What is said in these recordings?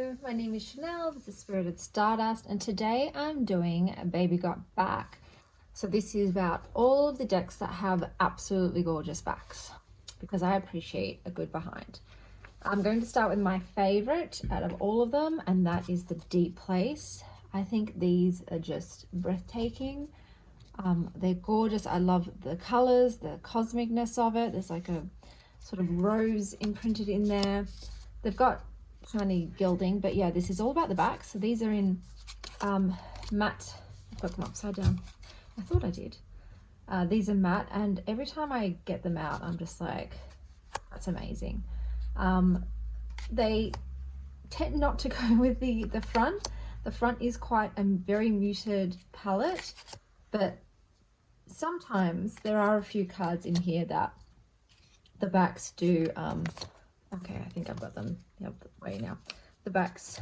Hello, my name is Chanel, this is Spirited Stardust, and today I'm doing Baby Got Back. So this is about all of the decks that have absolutely gorgeous backs, because I appreciate a good behind. I'm going to start with my favorite out of all of them, and that is the Deep Place. I think these are just breathtaking. They're gorgeous. I love the colors, the cosmicness of it. There's like a sort of rose imprinted in there. They've got shiny gilding, but yeah, this is all about the back. So these are in matte. I've got them upside down. I thought I did. These are matte, and every time I get them out, I'm just like, that's amazing. They tend not to go with the front. The front is quite a very muted palette, but sometimes there are a few cards in here that the backs do okay, I think I've got them the other way now. The backs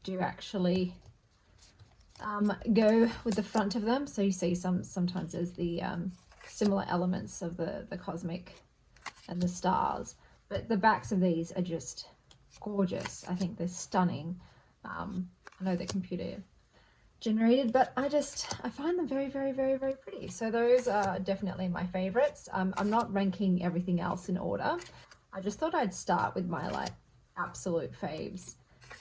do actually go with the front of them. So you see sometimes there's the similar elements of the cosmic and the stars. But the backs of these are just gorgeous. I think they're stunning. I know they're computer generated, but I find them very, very, very, very pretty. So those are definitely my favorites. I'm not ranking everything else in order. I just thought I'd start with my like absolute faves,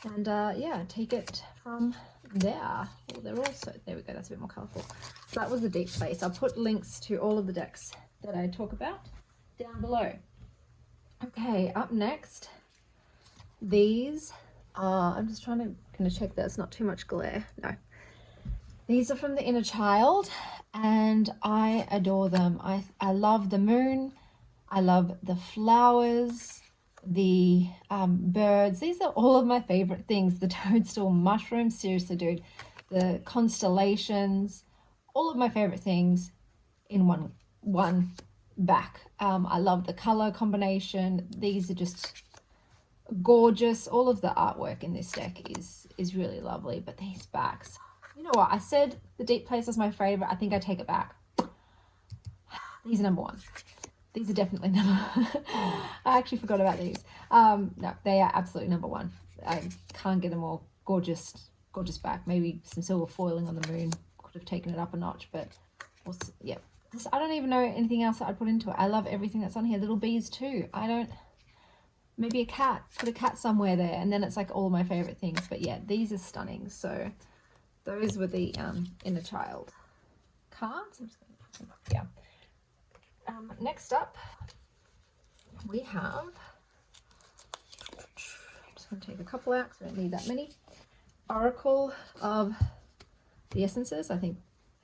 and yeah, take it from there. Oh, they're also, there we go, that's a bit more colorful. So that was the Deep Place. I'll put links to all of the decks that I talk about down below. Okay, up next, these are, I'm just gonna check that it's not too much glare. No, these are from the Inner Child, and I adore them. I love the moon. I love the flowers, the birds. These are all of my favorite things. The toadstool mushrooms, seriously, dude. The constellations, all of my favorite things in one back. I love the color combination. These are just gorgeous. All of the artwork in this deck is really lovely, but these backs, you know what? I said the Deep Place was my favorite. I think I take it back. These are number one. These are definitely number I actually forgot about these. No, they are absolutely number one. I can't get them all. Gorgeous back. Maybe some silver foiling on the moon could have taken it up a notch, but also, yeah. This, I don't even know anything else that I'd put into it. I love everything that's on here. Little bees too. Maybe a cat. Put a cat somewhere there, and then it's like all my favorite things. But yeah, these are stunning. So those were the Inner Child cards. I'm just going to put them up. Yeah. Next up, we have, I'm just going to take a couple out because I don't need that many. Oracle of the Essences. I think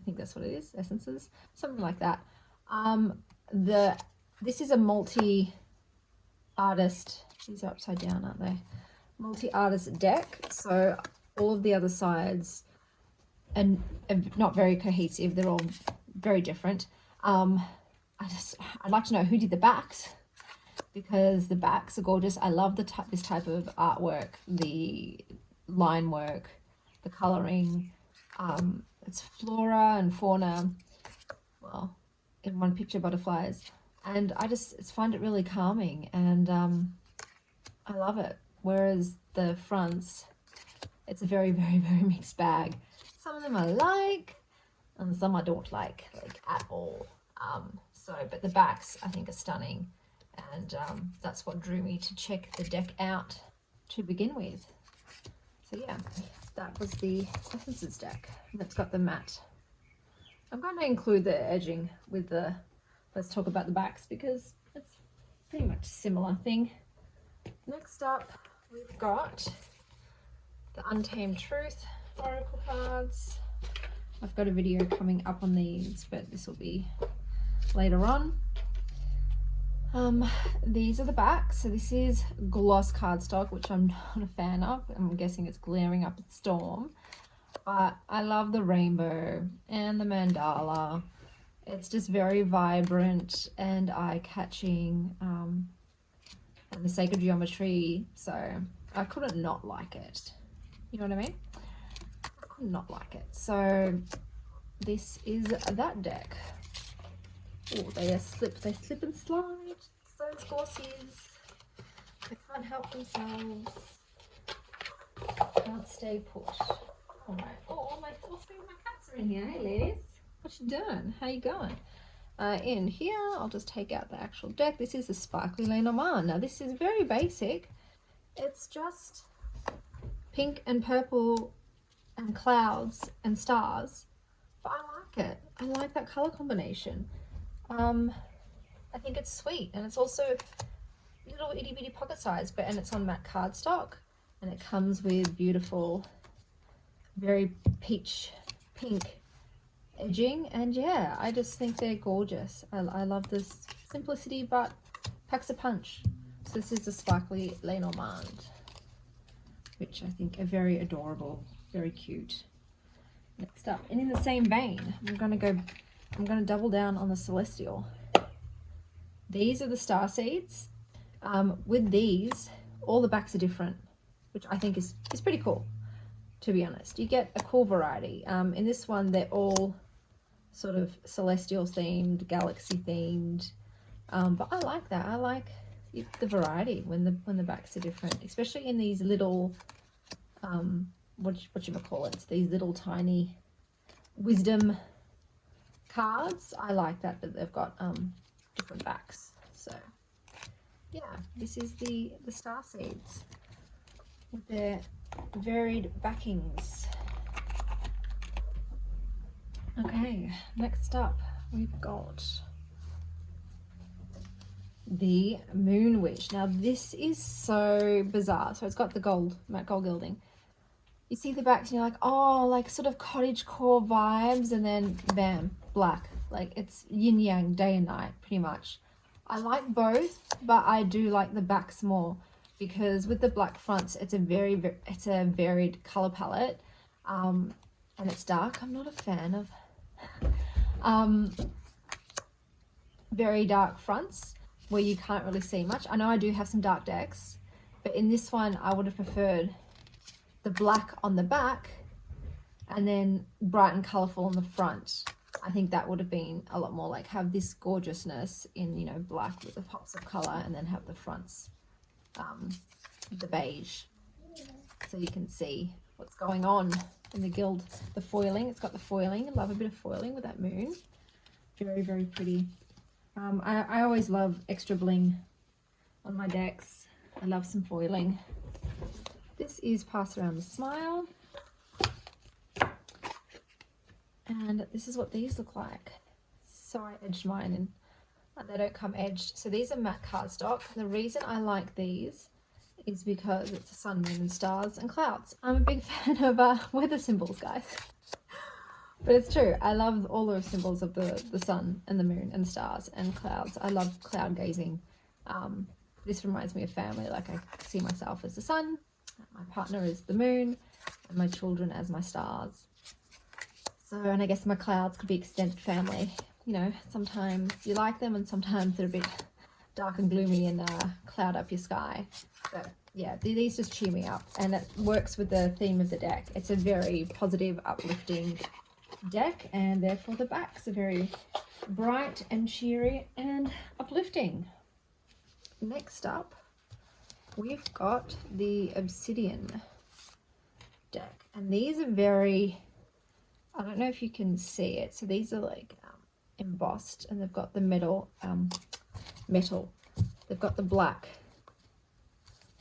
that's what it is. Essences, something like that. This is a multi-artist. These are upside down, aren't they? Multi-artist deck. So all of the other sides are not very cohesive. They're all very different. I'd like to know who did the backs, because the backs are gorgeous. I love this type of artwork, the line work, the coloring. It's flora and fauna, well, in one picture, butterflies, and I find it really calming, and I love it. Whereas the fronts, it's a very, very, very mixed bag. Some of them I like, and some I don't like at all. But the backs I think are stunning, and that's what drew me to check the deck out to begin with. So yeah, that was the Essences deck. That's got the matte. I'm going to include the edging with the, let's talk about the backs, because it's pretty much a similar thing. Next up, we've got the Untamed Truth Oracle cards. I've got a video coming up on these, but this will be later on. These are the backs. So this is gloss cardstock, which I'm not a fan of. I'm guessing it's glaring up a storm, but I love the rainbow and the mandala. It's just very vibrant and eye-catching, and the sacred geometry, so I couldn't not like it. You know what I mean? I could not like it. So this is that deck. Oh, they slip and slide. Those glossies, they can't help themselves. Can't stay put. All right. Oh, all three of my cats are in here. Hey, ladies. What you doing? How you going? In here, I'll just take out the actual deck. This is the Sparkly Lenormand. Now, this is very basic. It's just pink and purple and clouds and stars. But I like it. I like that color combination. I think it's sweet, and it's also little itty bitty pocket size, and it's on matte cardstock, and it comes with beautiful, very peach pink edging, and yeah, I just think they're gorgeous. I love this simplicity, but packs a punch. So this is the Sparkly Lenormand, which I think are very adorable, very cute. Next up, and in the same vein, I'm gonna double down on the Celestial. These are the star seeds. With these, all the backs are different, which I think is pretty cool, to be honest. You get a cool variety. In this one, they're all sort of celestial themed, galaxy themed, but I like that. I like the variety when the backs are different, especially in these little what you call it, these little tiny wisdom cards. I like that they've got different backs. So yeah, this is the star seeds with their varied backings. Okay, next up we've got the Moon Witch. Now this is so bizarre. So it's got the matte gold gilding. You see the backs and you're like, oh, like sort of cottagecore vibes, and then bam, black. Like it's yin yang, day and night, pretty much. I like both, but I do like the backs more because with the black fronts, it's a varied color palette, and it's dark. I'm not a fan of very dark fronts where you can't really see much. I know I do have some dark decks, but in this one, I would have preferred the black on the back and then bright and colorful on the front. I think that would have been a lot more like have this gorgeousness in, you know, black with the pops of color, and then have the fronts the beige, so you can see what's going on in the foiling. It's got the foiling. I love a bit of foiling with that moon. Very, very pretty. I always love extra bling on my decks. I love some foiling. This is Pass Around the Smile. And this is what these look like. So I edged mine and they don't come edged. So these are matte cardstock. The reason I like these is because it's a sun, moon and stars and clouds. I'm a big fan of weather symbols, guys. But it's true. I love all those symbols of the sun and the moon and stars and clouds. I love cloud gazing. This reminds me of family. Like I see myself as the sun, my partner is the moon, and my children as my stars. So, and I guess my clouds could be extended family. You know, sometimes you like them and sometimes they're a bit dark and gloomy and cloud up your sky. But yeah, these just cheer me up, and it works with the theme of the deck. It's a very positive, uplifting deck, and therefore the backs are very bright and cheery and uplifting. Next up, we've got the Obsidian deck, and these are very, I don't know if you can see it, so these are like embossed, and they've got the metal, they've got the black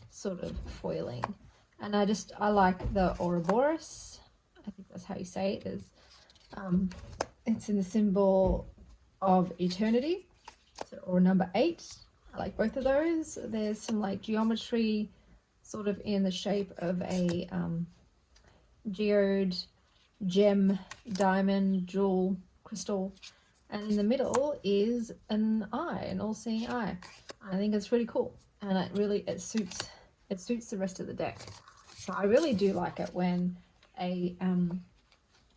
sort of foiling, and I like the Ouroboros. I think that's how you say it. There's it's in the symbol of eternity, so, or number 8. I like both of those. There's some like geometry sort of in the shape of a geode, gem, diamond, jewel, crystal, and in the middle is an eye, an all-seeing eye. I think it's really cool, and it suits the rest of the deck. So I really do like it when a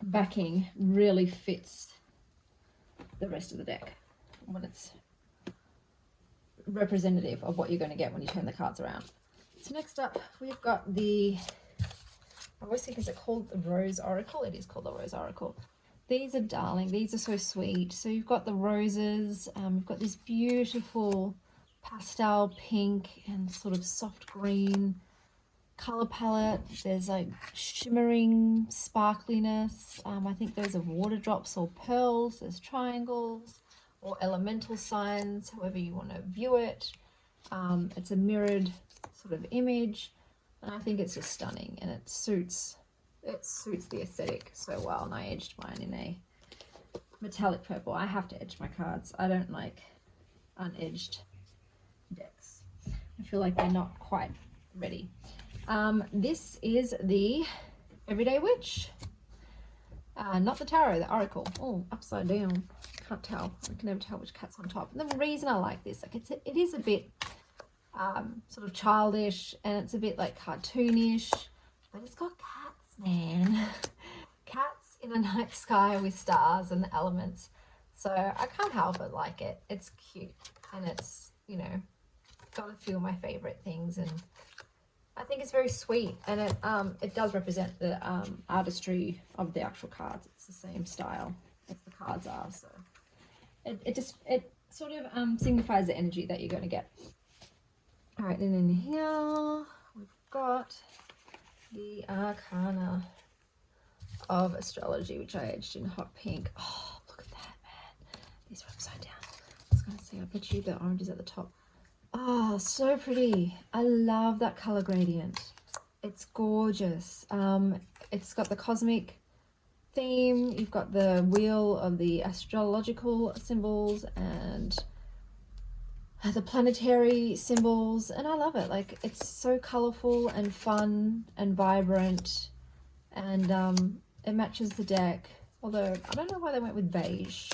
backing really fits the rest of the deck, when it's representative of what you're going to get when you turn the cards around. So next up, we've got I always think, is it called the Rose Oracle? It is called the Rose Oracle. These are darling. These are so sweet. So you've got the roses. You've got this beautiful pastel pink and sort of soft green color palette. There's like shimmering sparkliness. I think those are water drops or pearls. There's triangles or elemental signs, however you want to view it. It's a mirrored sort of image, and I think it's just stunning, and it suits the aesthetic so well. And I edged mine in a metallic purple. I have to edge my cards. I don't like unedged decks. I feel like they're not quite ready. This is the Everyday Witch. Not the tarot, the oracle. Oh, upside down. Can't tell. I can never tell which cat's on top. And the reason I like this, like it is a bit sort of childish, and it's a bit like cartoonish, but it's got cats, man. Cats in a night sky with stars and the elements. So I can't help but like it. It's cute, and it's, you know, got a few of my favorite things, and I think it's very sweet, and it does represent the artistry of the actual cards. It's the same style as the cards are, so it sort of signifies the energy that you're going to get. All right, and in here we've got the Arcana of Astrology, which I edged in hot pink. Oh, look at that, man. These are upside down. I was going to say, I bet you the orange is at the top. Oh, so pretty. I love that color gradient. It's gorgeous. It's got the cosmic theme. You've got the wheel of the astrological symbols and the planetary symbols, and I love it. Like, it's so colorful and fun and vibrant, and it matches the deck. Although I don't know why they went with beige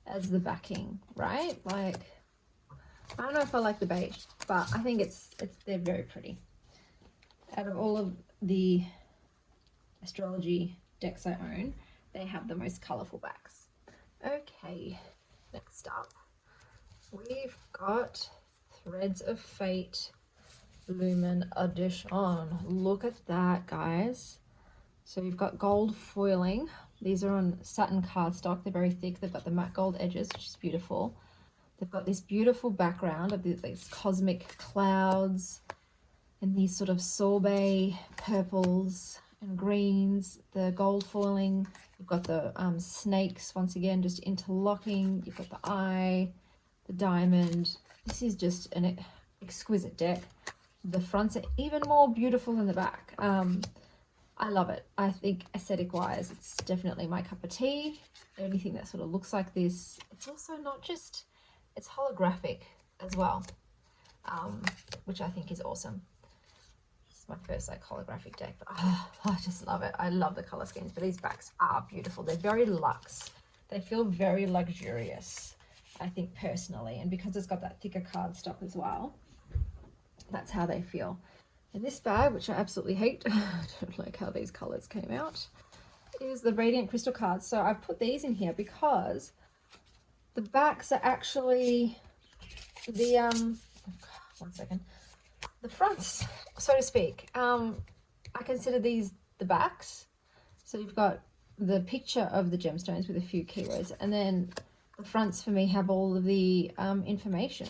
as the backing, right? Like, I don't know if I like the beige, but I think they're very pretty. Out of all of the astrology decks I own, they have the most colorful backs. Okay, next up we've got Threads of Fate Lumen Edition. Look at that, guys. So you've got gold foiling. These are on satin cardstock. They're very thick. They've got the matte gold edges, which is beautiful. They've got this beautiful background of these cosmic clouds and these sort of sorbet purples and greens. The gold foiling. You've got the snakes, once again, just interlocking. You've got the eye, the diamond. This is just an exquisite deck. The fronts are even more beautiful than the back. I love it. I think aesthetic wise, it's definitely my cup of tea. Anything that sort of looks like this. It's also not just, it's holographic as well, which I think is awesome. This is my first like holographic deck, but I just love it. I love the color schemes, but these backs are beautiful. They're very luxe. They feel very luxurious, I think, personally, and because it's got that thicker cardstock as well, that's how they feel. And this bag, which I absolutely hate, I don't like how these colors came out, is the Radiant Crystal cards. So I've put these in here because the backs are actually the one second, the fronts, so to speak. I consider these the backs. So you've got the picture of the gemstones with a few keywords, and then the fronts for me have all of the information.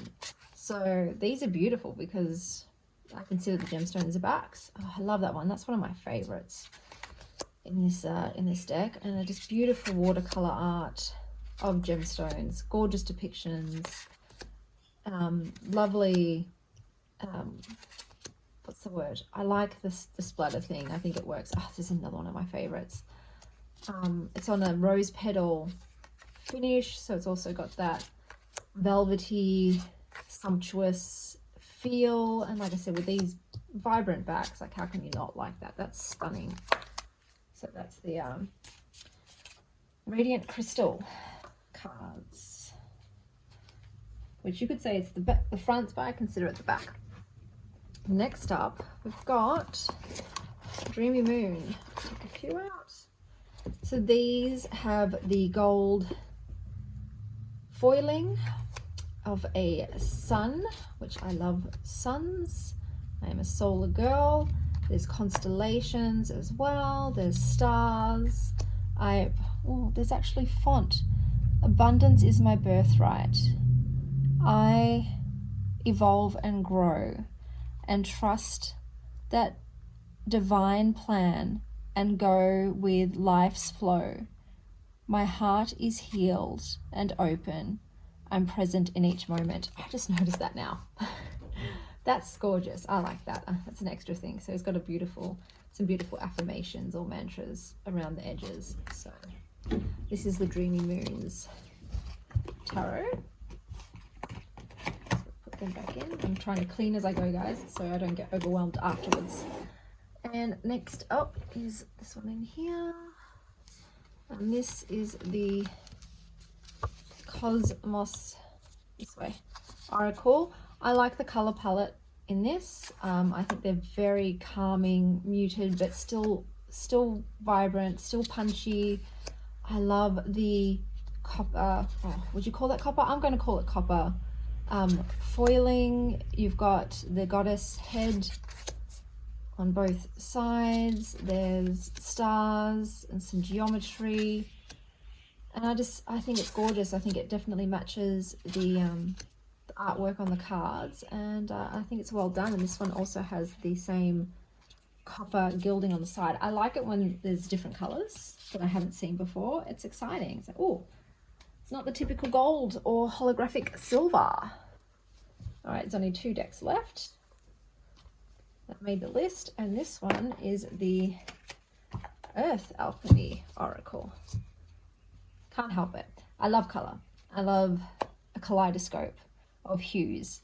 So these are beautiful because I consider the gemstones the backs. Oh, I love that one. That's one of my favorites in this deck. And they're just beautiful watercolor art of gemstones, gorgeous depictions, lovely. What's the word? I like the splatter thing. I think it works. Oh, this is another one of my favorites. It's on a rose petal finish, so it's also got that velvety, sumptuous feel, and like I said, with these vibrant backs, like how can you not like that? That's stunning. So that's the Radiant Crystal cards, which you could say it's the front, but I consider it the back. Next up, we've got Dreamy Moon. Take a few out. So these have the gold foiling of a sun, which I love suns. I am a solar girl. There's constellations as well. There's stars. There's actually font. Abundance is my birthright. I evolve and grow and trust that divine plan and go with life's flow. My heart is healed and open. I'm present in each moment. I just noticed that now. That's gorgeous. I like that. That's an extra thing. So it's got some beautiful affirmations or mantras around the edges. So this is the Dreamy Moon's tarot. So put them back in. I'm trying to clean as I go, guys, so I don't get overwhelmed afterwards. And next up is this one in here. And this is the Cosmos, this way, Oracle. I like the color palette in this. I think they're very calming, muted, but still vibrant, still punchy. I love the copper, would you call that copper? I'm going to call it copper. Foiling. You've got the goddess head on both sides. There's stars and some geometry, and I think it's gorgeous. I think it definitely matches the artwork on the cards, and I think it's well done. And this one also has the same copper gilding on the side. I like it when there's different colors that I haven't seen before. It's exciting. It's like, oh, it's not the typical gold or holographic silver. All right, there's only 2 decks left. That made the list, and this one is the Earth Alchemy Oracle. Can't help it. I love color. I love a kaleidoscope of hues,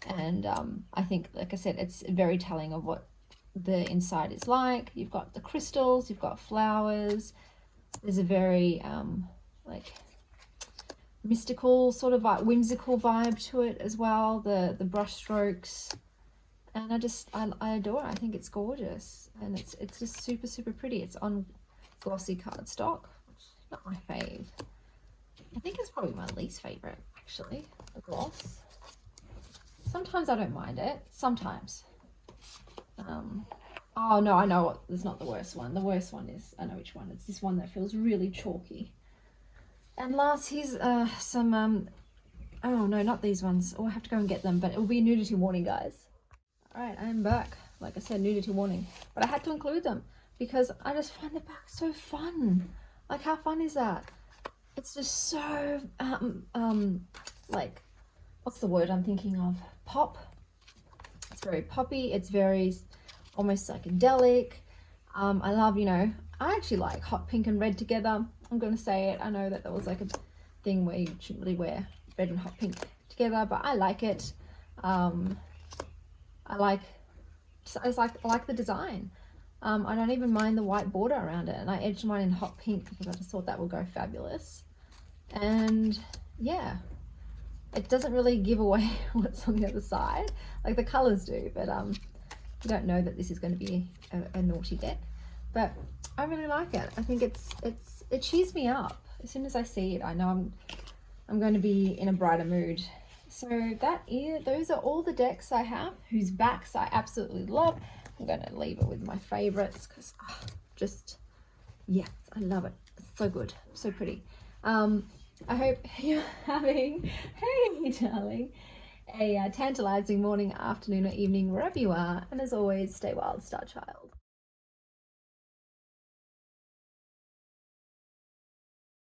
and I think, like I said, it's very telling of what the inside is like. You've got the crystals, you've got flowers. There's a very like mystical, sort of like whimsical vibe to it as well. The brush strokes. And I adore it. I think it's gorgeous, and it's just super pretty. It's on glossy cardstock, which is not my fave. I think it's probably my least favorite, actually, the gloss. Sometimes I don't mind it. Sometimes. Oh no, I know what. It's not the worst one. The worst one is, I know which one. It's this one that feels really chalky. And last, here's some oh no, not these ones. Oh, I have to go and get them, but it will be a nudity warning, guys. Alright, I'm back. Like I said, nudity warning. But I had to include them because I just find the back so fun. Like, how fun is that? It's just so, like, what's the word I'm thinking of? Pop. It's very poppy. It's very almost psychedelic. I love, you know, I actually like hot pink and red together. I'm going to say it. I know that was like a thing where you shouldn't really wear red and hot pink together, but I like it. I like the design. I don't even mind the white border around it, and I edged mine in hot pink because I just thought that would go fabulous. And yeah, it doesn't really give away what's on the other side, like the colors do, but you don't know that this is going to be a naughty deck. But I really like it. I think it cheers me up. As soon as I see it, I know I'm going to be in a brighter mood. So those are all the decks I have, whose backs I absolutely love. I'm going to leave it with my favorites because yes, I love it. It's so good, so pretty. I hope you're having, hey darling, a tantalizing morning, afternoon or evening wherever you are. And as always, stay wild, star child.